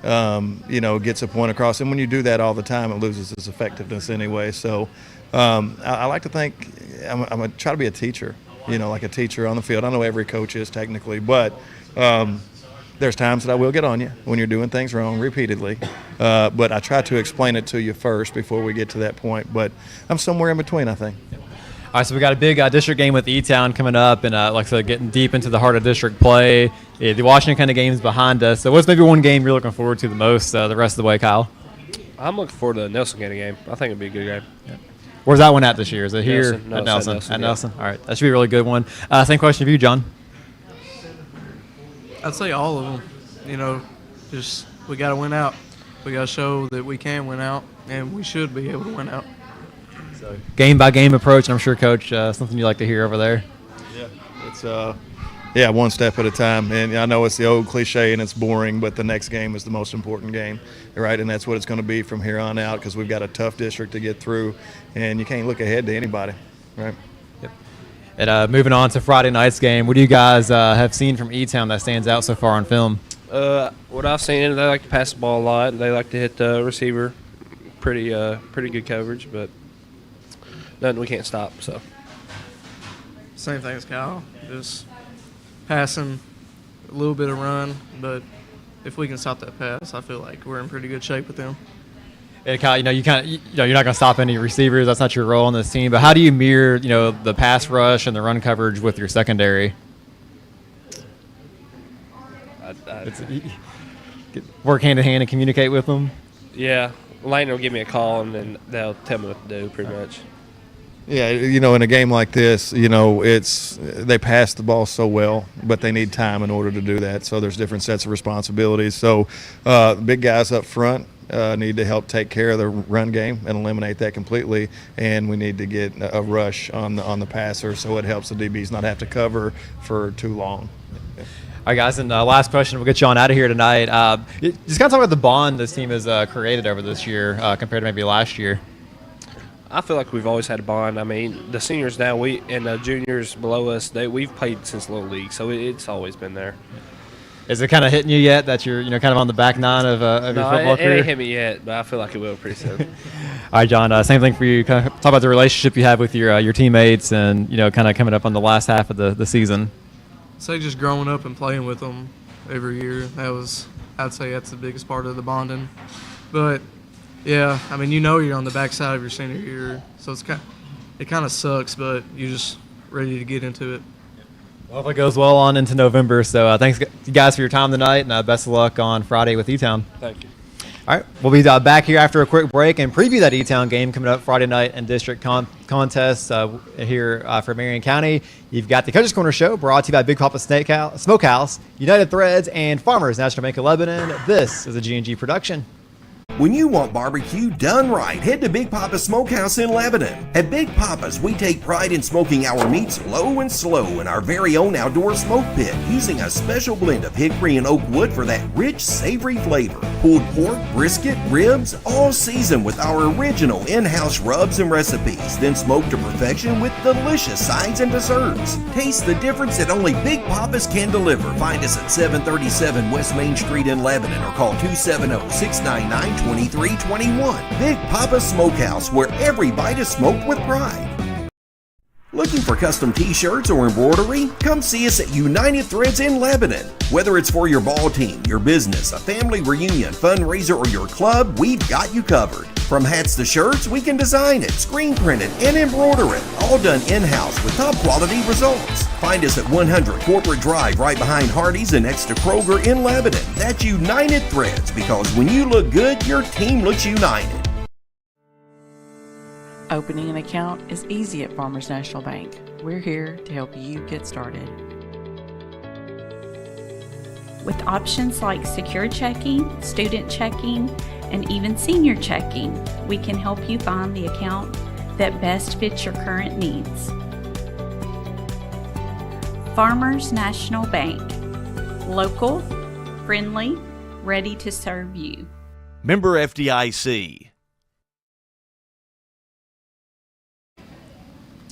gets a point across. And when you do that all the time, it loses its effectiveness anyway. So I like to think I'm going to try to be a teacher, like a teacher on the field. I know every coach is technically, but there's times that I will get on you when you're doing things wrong repeatedly. But I try to explain it to you first before we get to that point. But I'm somewhere in between, I think. All right, so we got a big district game with E-Town coming up, and like I said, getting deep into the heart of district play. The Washington kind of games behind us. So what's maybe one game you're looking forward to the most the rest of the way, Kyle? I'm looking forward to the Nelson County game. I think it'll be a good game. Yeah. Where's that one at this year? Is it here? Nelson. No, at it's Nelson. Nelson, At yeah. Nelson. All right. That should be a really good one. Same question for you, John. I'd say all of them. You know, just we got to win out. We got to show that we can win out, and we should be able to win out. So game by game approach. I'm sure, Coach, something you like to hear over there. Yeah, it's one step at a time. And I know it's the old cliche and it's boring, but the next game is the most important game, right? And that's what it's going to be from here on out because we've got a tough district to get through, and you can't look ahead to anybody, right? Yep. And moving on to Friday night's game, what do you guys have seen from E-Town that stands out so far on film? What I've seen, they like to pass the ball a lot. They like to hit the receiver. Pretty good coverage, but nothing we can't stop. So Same thing as Kyle, just passing, a little bit of run, but if we can stop that pass, I feel like we're in pretty good shape with them. And Kyle, you're not going to stop any receivers. That's not your role on this team. But how do you mirror, the pass rush and the run coverage with your secondary? Work hand in hand and communicate with them. Yeah, Lane will give me a call and then they'll tell me what to do, pretty much. Yeah, in a game like this, they pass the ball so well, but they need time in order to do that. So there's different sets of responsibilities. So the big guys up front need to help take care of the run game and eliminate that completely. And we need to get a rush on the passer so it helps the DBs not have to cover for too long. All right, guys, and last question. We'll get you on out of here tonight. Just kind of talk about the bond this team has created over this year compared to maybe last year. I feel like we've always had a bond. I mean, the seniors now, and the juniors below us, we've played since Little League, so it's always been there. Is it kind of hitting you yet that you're kind of on the back nine of your football career? It ain't hit me yet, but I feel like it will pretty soon. All right, John. Same thing for you. Kind of talk about the relationship you have with your teammates, and kind of coming up on the last half of the season. So just growing up and playing with them every year, I'd say that's the biggest part of the bonding. But yeah, I mean, you're on the backside of your senior year, so it kind of sucks, but you're just ready to get into it. Well, if it goes well on into November, so thanks you guys for your time tonight, and best of luck on Friday with E-Town. Thank you. All right, we'll be back here after a quick break and preview that E-Town game coming up Friday night and district contest here for Marion County. You've got the Coach's Corner Show brought to you by Big Papa Smokehouse, United Threads, and Farmers National Bank of Lebanon. This is a G&G production. When you want barbecue done right, head to Big Papa's Smokehouse in Lebanon. At Big Papa's, we take pride in smoking our meats low and slow in our very own outdoor smoke pit, using a special blend of hickory and oak wood for that rich, savory flavor. Pulled pork, brisket, ribs, all seasoned with our original in-house rubs and recipes, then smoked to perfection with delicious sides and desserts. Taste the difference that only Big Papa's can deliver. Find us at 737 West Main Street in Lebanon or call 270-699-2321. Big Papa's Smokehouse, where every bite is smoked with pride. Looking for custom t-shirts or embroidery? Come see us at United Threads in Lebanon. Whether it's for your ball team, your business, a family reunion, fundraiser, or your club, we've got you covered. From hats to shirts, we can design it, screen print it, and embroider it. All done in-house with top quality results. Find us at 100 Corporate Drive right behind Hardee's and next to Kroger in Lebanon. That's United Threads, because when you look good, your team looks united. Opening an account is easy at Farmers National Bank. We're here to help you get started. With options like secure checking, student checking, and even senior checking, we can help you find the account that best fits your current needs. Farmers National Bank. Local, friendly, ready to serve you. Member FDIC.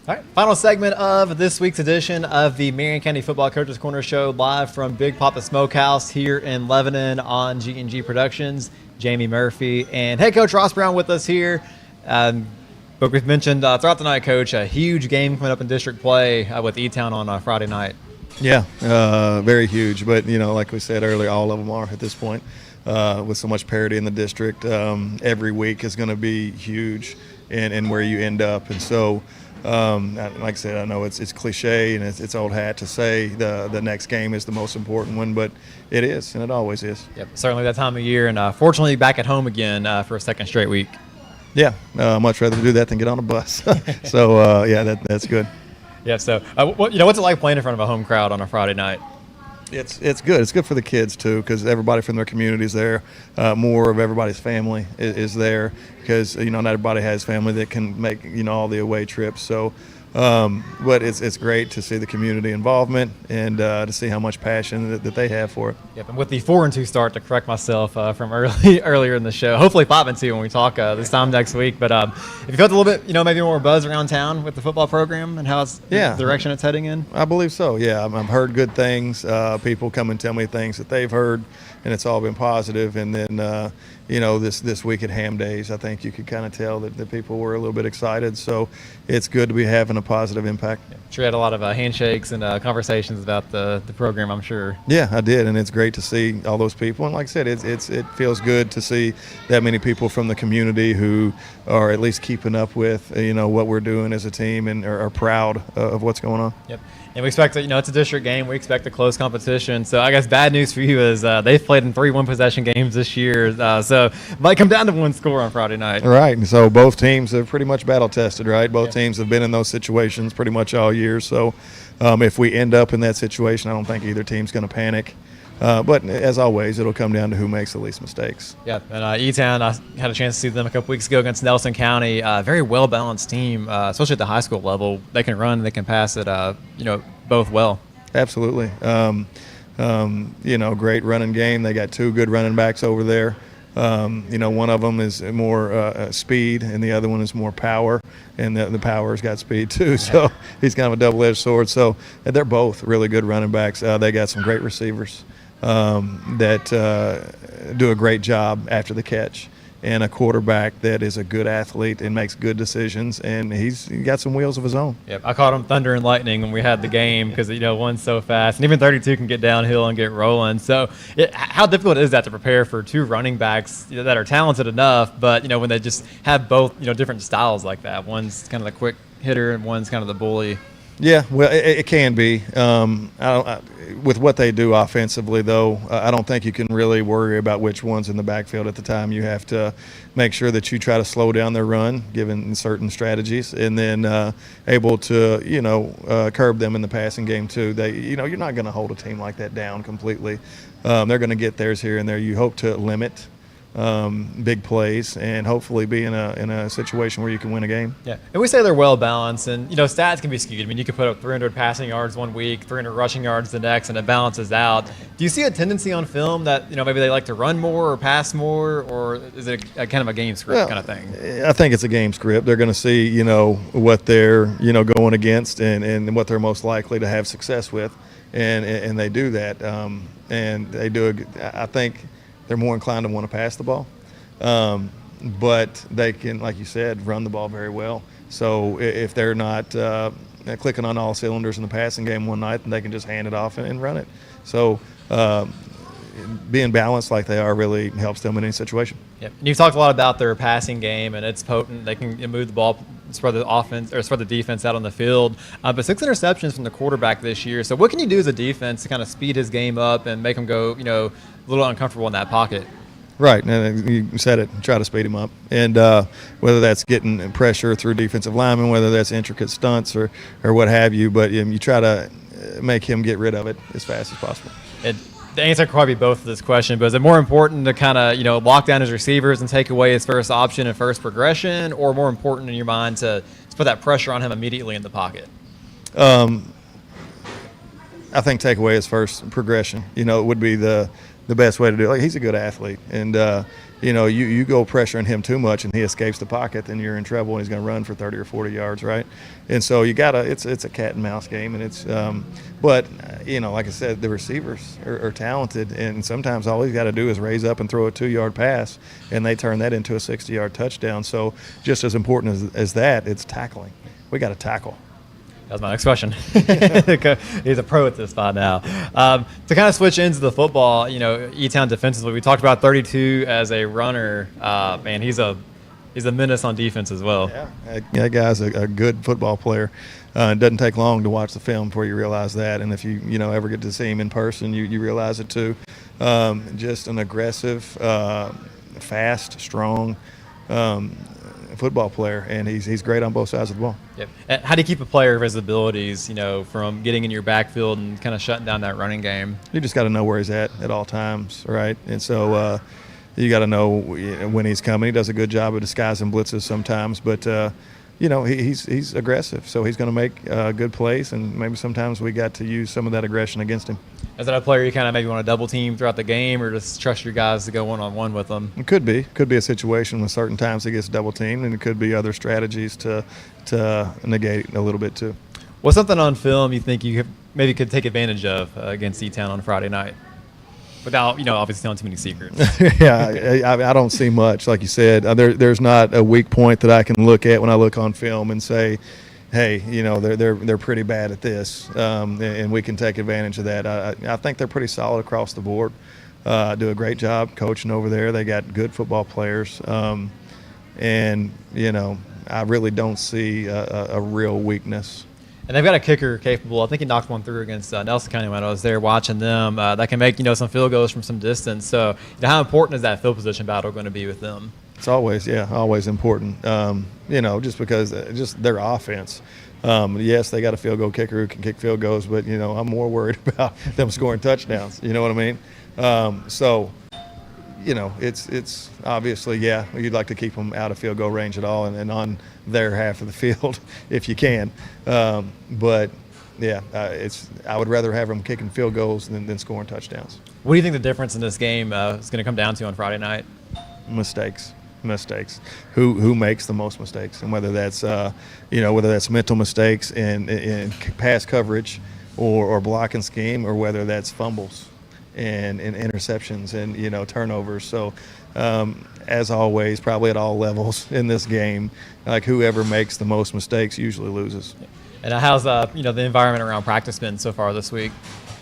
All right, final segment of this week's edition of the Marion County Football Coaches Corner Show, live from Big Papa Smokehouse here in Lebanon on G&G Productions. Jamie Murphy and head coach Ross Brown with us here. But we've mentioned throughout the night, Coach, a huge game coming up in district play with E-Town on Friday night. Yeah, very huge. But, like we said earlier, all of them are at this point with so much parity in the district. Every week is going to be huge in where you end up. And so like I said, I know it's cliche and it's old hat to say the next game is the most important one, but it is, and it always is. Yep, certainly that time of year, and fortunately back at home again for a second straight week. Yeah, much rather do that than get on a bus. So that's good. Yeah. So what's it like playing in front of a home crowd on a Friday night? It's good. It's good for the kids too, because everybody from their community is there. More of everybody's family is there, because not everybody has family that can make all the away trips. So, but it's great to see the community involvement and to see how much passion that they have for it. Yep. And with the 4-2 start, to correct myself from earlier in the show, hopefully 5-2 when we talk this time next week. But if you felt a little bit, maybe more buzz around town with the football program and how it's the direction it's heading in. I believe so. Yeah, I've heard good things. People come and tell me things that they've heard, and it's all been positive. And then this week at Ham Days, I think you could kind of tell that the people were a little bit excited. So it's good to be having a positive impact. Yeah. Sure, you had a lot of handshakes and conversations about the program, I'm sure. Yeah, I did, and it's great to see all those people. And like I said, it feels good to see that many people from the community who are at least keeping up with what we're doing as a team and are proud of what's going on. Yep. And we expect it's a district game. We expect a close competition. So I guess bad news for you is they've played in 3 one-possession games this year. So it might come down to one score on Friday night. Right. And so both teams have pretty much battle-tested, right? Both teams have been in those situations pretty much all year. So if we end up in that situation, I don't think either team's going to panic. But as always, it'll come down to who makes the least mistakes. Yeah, and E-Town, I had a chance to see them a couple weeks ago against Nelson County. Very well-balanced team, especially at the high school level. They can run, they can pass it, both well. Absolutely. Great running game. They got 2 good running backs over there. One of them is more speed, and the other one is more power, and the power's got speed too. So he's kind of a double-edged sword. So they're both really good running backs. They got some great receivers that do a great job after the catch, and a quarterback that is a good athlete and makes good decisions, and he's got some wheels of his own. Yep, I called him thunder and lightning when we had the game because one's so fast, and even 32 can get downhill and get rolling. So how difficult is that to prepare for 2 running backs that are talented enough, but when they just have both different styles like that? One's kind of the quick hitter and one's kind of the bully. Yeah, well, it can be. With what they do offensively, though, I don't think you can really worry about which one's in the backfield at the time. You have to make sure that you try to slow down their run, given certain strategies, and then able to, curb them in the passing game too. You're not going to hold a team like that down completely. They're going to get theirs here and there. You hope to limit big plays and hopefully be in a situation where you can win a game. Yeah, and we say they're well balanced, and stats can be skewed. I mean, you could put up 300 passing yards one week, 300 rushing yards the next, and it balances out. Do you see a tendency on film that maybe they like to run more or pass more, or is it a kind of a game script kind of thing? I think it's a game script. They're going to see what they're going against and what they're most likely to have success with, and they do that, and they do. I think they're more inclined to want to pass the ball. But they can, like you said, run the ball very well. So if they're not clicking on all cylinders in the passing game one night, then they can just hand it off and run it. So being balanced like they are really helps them in any situation. Yep. And you've talked a lot about their passing game, and it's potent. They can move the ball, spread the defense out on the field. But 6 interceptions from the quarterback this year. So what can you do as a defense to kind of speed his game up and make him go, a little uncomfortable in that pocket? Right, and you said it, try to speed him up. And whether that's getting pressure through defensive linemen, whether that's intricate stunts or what have you, but you try to make him get rid of it as fast as possible. The answer could probably be both of this question, but is it more important to kind of, lock down his receivers and take away his first option and first progression, or more important in your mind to put that pressure on him immediately in the pocket? I think take away his first progression, it would be the best way to do it. Like, he's a good athlete, and you go pressuring him too much and he escapes the pocket, then you're in trouble and he's going to run for 30 or 40 yards, right? And so you gotta, it's a cat and mouse game, and it's but like I said, the receivers are talented, and sometimes all he's got to do is raise up and throw a 2-yard pass, and they turn that into a 60-yard touchdown. So just as important as that, it's tackling. We got to tackle. That was my next question. He's a pro at this by now. To kind of switch into the football, E-Town defensively, we talked about 32 as a runner. Man, he's a He's a menace on defense as well. Yeah, that guy's a good football player. It doesn't take long to watch the film before you realize that, and if you ever get to see him in person, you realize it too. Just an aggressive, fast, strong football player, and he's great on both sides of the ball. Yep. How do you keep a player of his abilities, from getting in your backfield and kind of shutting down that running game? You just got to know where he's at all times, right? And so you got to know when he's coming. He does a good job of disguising blitzes sometimes, but he's aggressive, so he's going to make good plays, and maybe sometimes we got to use some of that aggression against him. Is that a player you kind of maybe want to double team throughout the game, or just trust your guys to go one-on-one with them? It could be a situation with certain times he gets double teamed, and it could be other strategies to negate a little bit too. What's something on film you think you maybe could take advantage of against E-Town on Friday night? Without, obviously telling too many secrets. Yeah, I don't see much. Like you said, there's not a weak point that I can look at when I look on film and say, hey, they're pretty bad at this, and we can take advantage of that. I think they're pretty solid across the board. Do a great job coaching over there. They got good football players, and I really don't see a real weakness. And they've got a kicker capable. I think he knocked one through against Nelson County when I was there watching them. That can make some field goals from some distance. So how important is that field position battle going to be with them? It's always important. Just because just their offense. Yes, they got a field goal kicker who can kick field goals, but I'm more worried about them scoring touchdowns. You know what I mean? It's obviously, you'd like to keep them out of field goal range at all and on their half of the field if you can. I would rather have them kicking field goals than scoring touchdowns. What do you think the difference in this game is going to come down to on Friday night? Mistakes. Who makes the most mistakes, and whether that's whether that's mental mistakes in pass coverage or blocking scheme, or whether that's fumbles and interceptions and turnovers. So as always, probably at all levels in this game, like whoever makes the most mistakes usually loses. And how's the environment around practice been so far this week?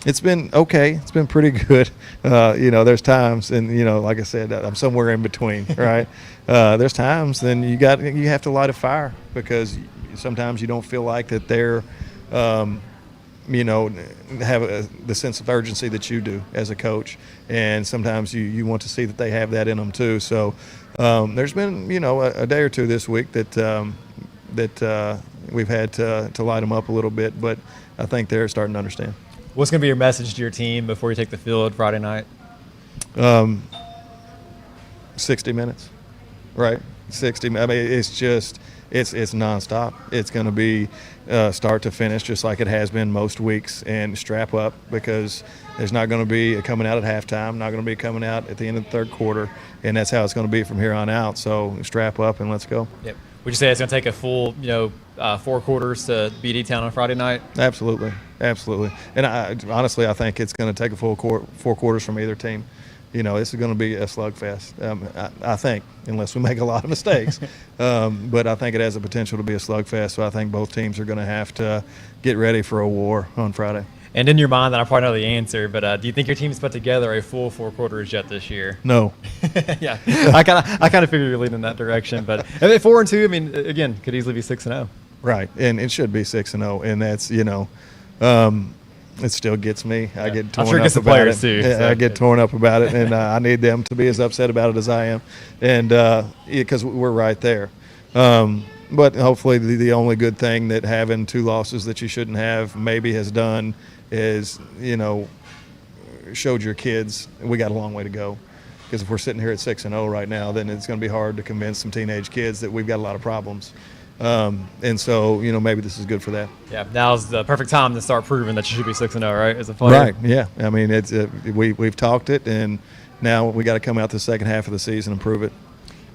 It's been okay. It's been pretty good. There's times, and like I said, I'm somewhere in between, right? There's times then you have to light a fire, because sometimes you don't feel like that they're have the sense of urgency that you do as a coach, and sometimes you want to see that they have that in them too. So there's been a day or two this week that we've had to light them up a little bit, but I think they're starting to understand. What's going to be your message to your team before you take the field Friday night? 60 minutes, right? 60. I mean, it's nonstop. It's going to be start to finish, just like it has been most weeks, and strap up, because there's not going to be a coming out at halftime, not going to be coming out at the end of the third quarter, and that's how it's going to be from here on out. So strap up and let's go. Yep. Would you say it's going to take a full, 4 quarters to beat E-Town on Friday night? Absolutely. And honestly, I think it's going to take a full 4 quarters from either team. This is going to be a slugfest, I think, unless we make a lot of mistakes. But I think it has the potential to be a slugfest, so I think both teams are going to have to get ready for a war on Friday. And in your mind, I probably know the answer, but do you think your team's put together a full 4 quarters yet this year? No. Yeah, I kind of figured you're leaning in that direction. But 4-2, I mean, again, could easily be 6-0. Right, and it should be 6-0, and that's it still gets me. I get torn up about it. Too, so. I get torn up about it, and I need them to be as upset about it as I am, and because we're right there. But hopefully, the only good thing that having 2 losses that you shouldn't have maybe has done is showed your kids we got a long way to go. Because if we're sitting here at 6-0 right now, then it's going to be hard to convince some teenage kids that we've got a lot of problems. And so, maybe this is good for that. Yeah, now's the perfect time to start proving that you should be 6-0, right, as a player? Right, yeah. I mean, it's we've talked it, and now we got to come out the second half of the season and prove it.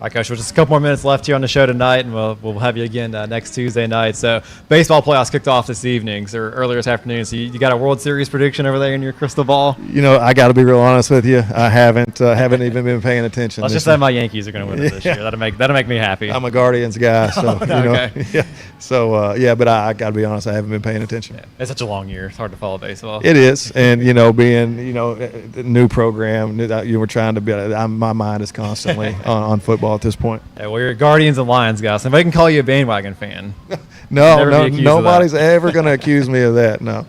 All right, Coach, well, just a couple more minutes left here on the show tonight, and we'll have you again next Tuesday night. So baseball playoffs kicked off this evening, or earlier this afternoon. So you got a World Series prediction over there in your crystal ball? I got to be real honest with you. I haven't even been paying attention. Let's just say my Yankees are going to win it this year. That'll make me happy. I'm a Guardians guy, so okay. Yeah. So but I got to be honest. I haven't been paying attention. Yeah, it's such a long year. It's hard to follow baseball. It is, and being new program, you were trying to be. My mind is constantly on football football at this point. Yeah, well, you're a Guardians and Lions guy, so if I can call you a bandwagon fan. No, nobody's ever going to accuse me of that. No.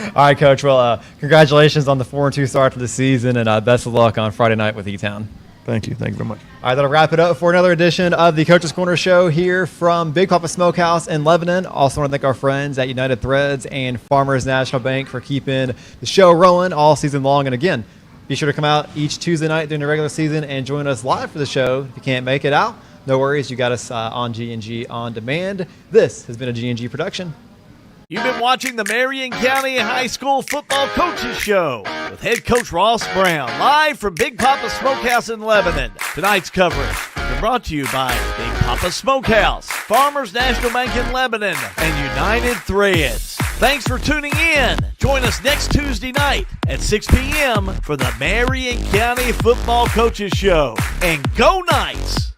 All right, Coach. Well, congratulations on the 4-2 start to the season, and best of luck on Friday night with E-Town. Thank you. Thank you very much. All right, that'll wrap it up for another edition of the Coach's Corner Show here from Big Papa Smokehouse in Lebanon. Also want to thank our friends at United Threads and Farmers National Bank for keeping the show rolling all season long. And again, be sure to come out each Tuesday night during the regular season and join us live for the show. If you can't make it out, no worries. You got us on G&G On Demand. This has been a G&G production. You've been watching the Marion County High School Football Coaches Show with head coach Ross Brown, live from Big Papa Smokehouse in Lebanon. Tonight's coverage has been brought to you by Big Papa Smokehouse, Farmers National Bank in Lebanon, and United Threads. Thanks for tuning in. Join us next Tuesday night at 6 p.m. for the Marion County Football Coaches Show. And go Knights!